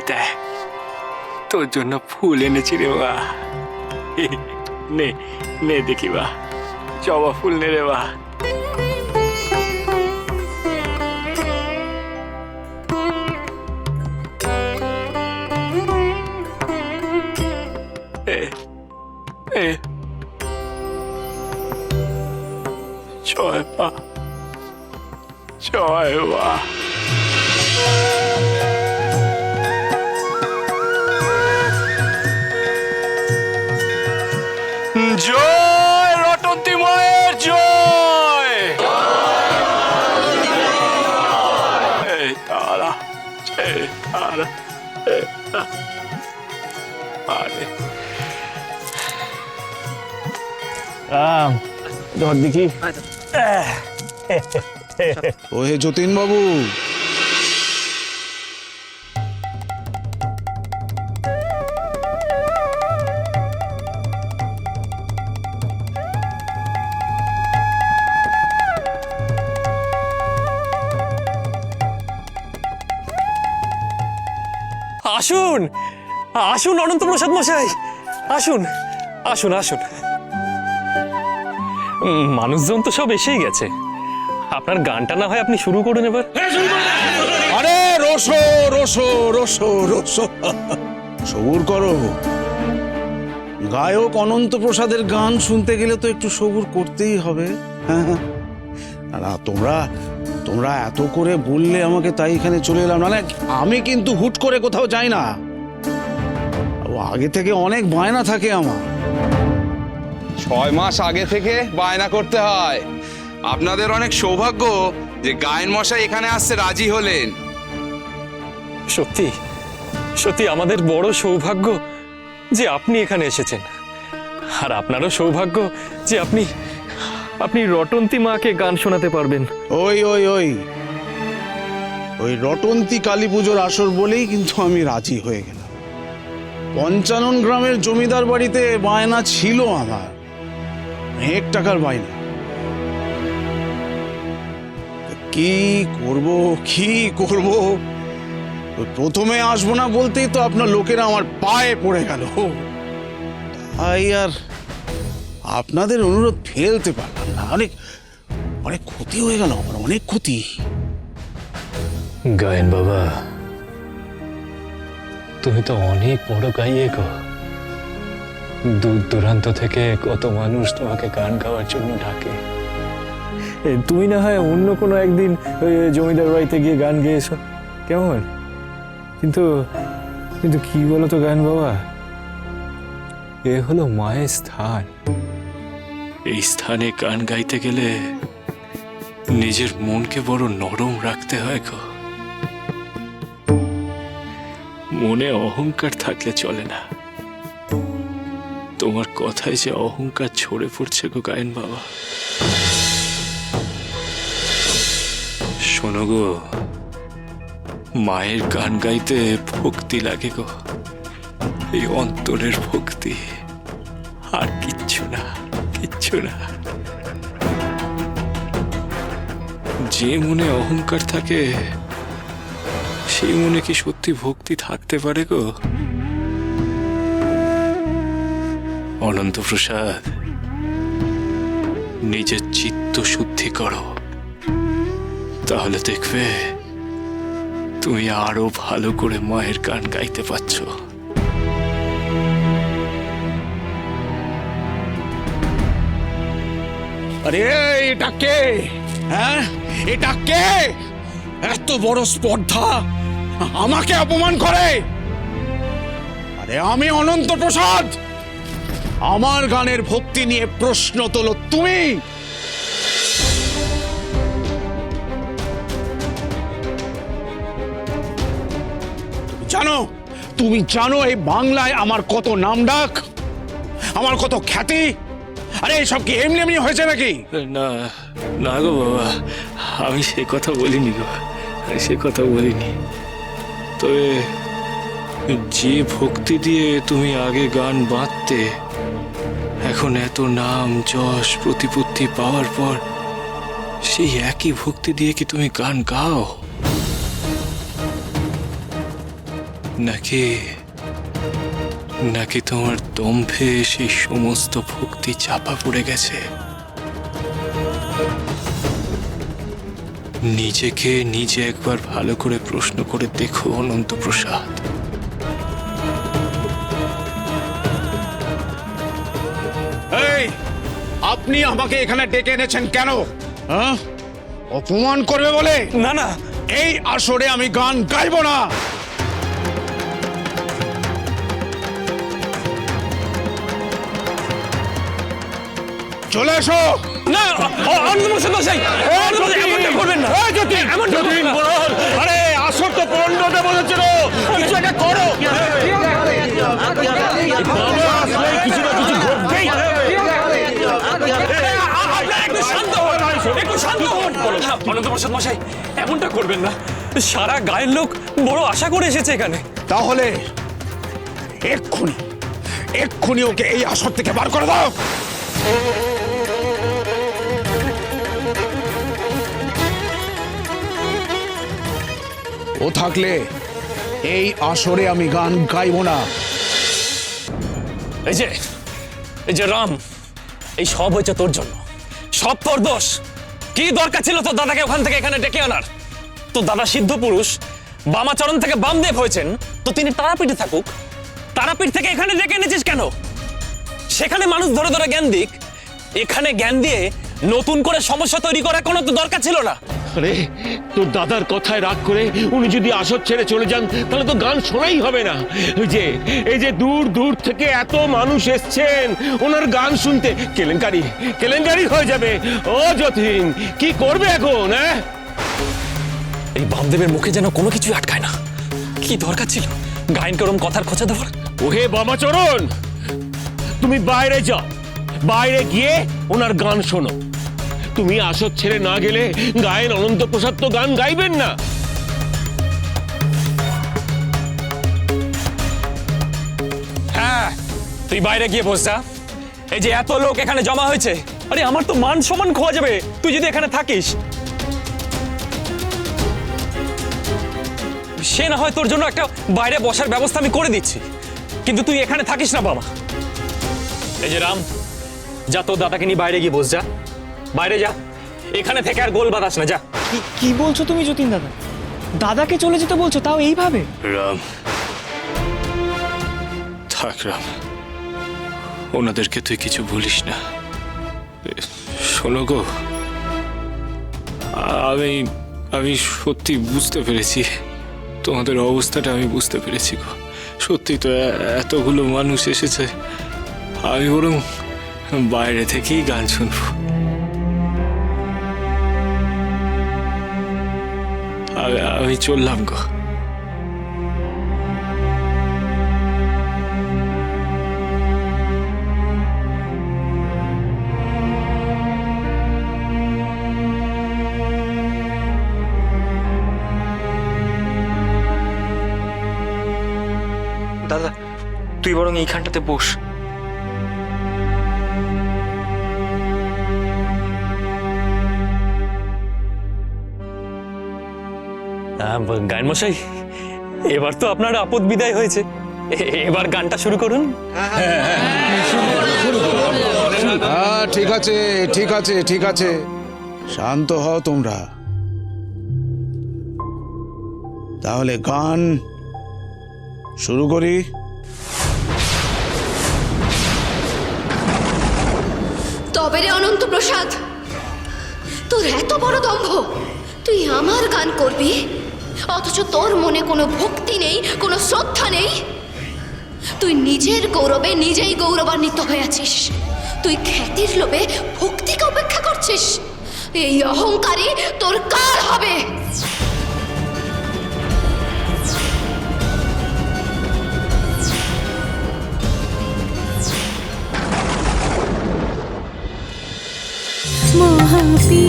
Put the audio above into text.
দেখ তোর জন্য ফুল এনেছি রে বা। নে নে দেখি বা, জবা ফুল নে রে বা। জয় মা, জয় মা। জয় রটন্তী মায়ের জয়। এই তারা, এই তারা, আরে ধর দেখি। ওহে যতীন বাবু, আসুন আসুন অনন্ত প্রসাদ মশাই, আসুন আসুন আসুন। মানুষজন তো সব এসেই গেছে, আপনার গানটা না হয় আপনি শুরু করুন এবার। আরে রোসো রোসো রোসো রোসো, সবুর করো। গায়ক অনন্ত প্রসাদের গান শুনতে গেলে তো একটু সবুর করতেই হবে। না তোমরা তোমরা এত করে বললে আমাকে, তাই এখানে চলে এলাম। নাহলে আমি কিন্তু হুট করে কোথাও যাই না, আগে থেকে অনেক বায়না থাকে আমার। 6 মাস আগে থেকে বায়না করতে হয়। আপনাদের অনেক সৌভাগ্য যে গায়ন মশাই এখানে আসতে রাজি হলেন। সত্যি সত্যি আমাদের বড় সৌভাগ্য যে আপনি এখানে এসেছেন, আর আপনারও সৌভাগ্য যে আপনি আপনি রটন্তী মাকে গান শোনাতে পারবেন। ওই ওই ওই ওই রটন্তী কালী পুজোর আসর বলেই কিন্তু আমি রাজি হয়ে গেলাম। 55 গ্রামের জমিদার বাড়িতে বায়না ছিল আমার, 1 টাকার বায়না। কি করব কি করব, প্রথমে আসবো না বলতেই তো আপনার লোকেরা আমার পায়ে পড়ে গেল। তাই আর আপনাদের অনুরোধ ফেলতে পারলাম না। অনেক অনেক ক্ষতি হয়ে গেল আমার, অনেক ক্ষতি। গায়েন বাবা, তুমি তো অনেক বড় গাইয়ে গো। দূর দূরান্ত থেকে কত মানুষ তোমাকে গান গাওয়ার জন্য ডাকে। তুমি না হয় অন্য কোনো একদিন ওই জমিদার বাড়িতে গিয়ে গান গেয়েছো, কেমন? কিন্তু কিন্তু কি বলো তো গায়েন বাবা, এ হলো মায়ের স্থান। এই স্থানে গান গাইতে গেলে নিজের মনকে বড় নরম রাখতে হয় গো। মনে অহংকার থাকলে চলে না। তোমার কথায় যে অহংকার ছড়ে পড়ছে গো গায়েন বাবা। শোনো গো, মায়ের গান গাইতে ভক্তি লাগে গো, এই অন্তরের ভক্তি, আর কিচ্ছু না, কিচ্ছু না। যে মনে অহংকার থাকে সেই মনে কি সত্যি ভক্তি থাকতে পারে গো? অনন্ত প্রসাদ, নিজের চিত্ত শুদ্ধি করো, তাহলে দেখবে তুমি আরো ভালো করে মায়ের গান গাইতে পারছ। আরে এটা কে? হ্যাঁ, এটা কে? এত বড় স্পর্ধা, আমাকে অপমান করে। আরে আমি অনন্ত প্রসাদ, আমার গানের ভক্তি নিয়ে প্রশ্ন তোলো তুমি? তুমি জানো এই বাংলায় আমার কত নাম ডাক, আমার কত খ্যাতি? আরে এসব কি এমনি এমনি হয়েছে নাকি? না না গো বাবা, আমি সে কথা বলিনি গো, সে কথা বলিনি। তবে যে ভক্তি দিয়ে তুমি আগে গান বাঁধতে, এখন এত নাম যশ প্রতিপত্তি পাওয়ার পর সেই একই ভক্তি দিয়ে কি তুমি গান গাও? নাকি নাকি তোমার দম্ভে সেই সমস্ত ভক্তি চাপা পড়ে গেছে? নিজেকে নিজে একবার ভালো করে প্রশ্ন করে দেখো অনন্ত প্রসাদ। এই, আপনি আমাকে এখানে ডেকে এনেছেন কেন? হ্যাঁ, অপমান করবে বলে? না না, এই আসরে আমি গান গাইবো না। চলে এসো। না অনন্ত প্রসাদ মশাই, এমনটা করবেন না। এমনটা করবেন না। আরে আসর তো পণ্ডতে বলেছিল, কিছু একটা করো। কিছু না কিছু ঘটবেই। একটু শান্ত হন, একটু শান্ত হন। অনন্ত প্রসাদ মশাই, এমনটা করবেন না। সারা গায়ের লোক বড় আশা করে এসেছে এখানে। তাহলে এক্ষুনি এক্ষুনি ওকে এই আসর থেকে বার করে দাও। ও থাকলে এই আসরে আমি গান গাইবো না। এই যে রাম, এই সব হয়েছে তোর জন্য, সব তোর দোষ। কি দরকার ছিল তোর দাদাকে ওখান থেকে এখানে ডেকে আনার? তোর দাদা সিদ্ধ পুরুষ বামাচরণ থেকে বামদেব হয়েছেন, তো তিনি তারাপীঠে থাকুক। তারাপীঠ থেকে এখানে ডেকে এনেছিস কেন? সেখানে মানুষ ধরে ধরে জ্ঞান দিক, এখানে জ্ঞান দিয়ে নতুন করে সমস্যা তৈরি করার কোনো তো দরকার ছিল না। আরে তোর দাদার কথায় রাগ করে উনি যদি আসর ছেড়ে চলে যান তাহলে তো গান শোনাই হবে না। এই যে দূর দূর থেকে এত মানুষ এসছেন ওনার গান শুনতে, কেলেঙ্কারি হয়ে যাবে। ও যতীন, কি করবে এখন? হ্যাঁ, এই বামদেবের মুখে যেন কোনো কিছু আটকায় না। কি দরকার ছিল গায়ন করম কথার খোঁচা দেওয়ার? ওহে বামাচরণ, তুমি বাইরে যাও, বাইরে গিয়ে ওনার গান শোনো। তুমি আসর ছেড়ে না গেলে গায়েন অনন্ত প্রসাদ তো গান গাইবেন না। হ্যাঁ, তুই বাইরে গিয়ে বস যা। এই যে এত লোক এখানে জমা হয়েছে, আরে আমার তো মান সম্মান খোয়া যাবে তুই যদি এখানে থাকিস। সে না হয় তোর জন্য একটা বাইরে বসার ব্যবস্থা আমি করে দিচ্ছি, কিন্তু তুই এখানে থাকিস না বাবা। এই যে রাম, যা তোর দাদাকে নিয়ে বাইরে গিয়ে বস যা, বাইরে যা, এখানে থেকে আর গোল বাতাস না, যা। কি বলছো তুমি যতীন দাদা? দাদাকে চলে যেতে বলছো, তাও এইভাবে? রাম, থাক রাম, ওনাদেরকে তুই কিছু বলিস না। শোনো গো, আমি সত্যি বুঝতে পেরেছি, তোমাদের অবস্থাটা আমি বুঝতে পেরেছি গো। সত্যি তো এতগুলো মানুষ এসেছে, আমি বরং বাইরে থেকেই গান শুনবো। আমি চললাম গো। দাদা, তুই বরং এইখানটাতে বস। গায়ন মশাই, এবার তো আপনার আপদ বিদায় হয়েছে, এবার গানটা শুরু করুন। হ্যাঁ, ঠিক আছে ঠিক আছে ঠিক আছে, শান্ত হও তোমরা। তাহলে গান শুরু করি। তবে রে অনন্ত প্রসাদ, তোর এত বড় দম্ভ, তুই আমার গান করবি অথচ তোর মনে কোনো ভক্তি নেই, কোনো শ্রদ্ধা নেই। তুই নিজের গৌরবে নিজেই গৌরবান্বিত হয়ে আছিস। তুই খ্যাতির লোভে ভক্তিকে উপেক্ষা করছিস। এই অহংকারী তোর কার হবে? মহাপী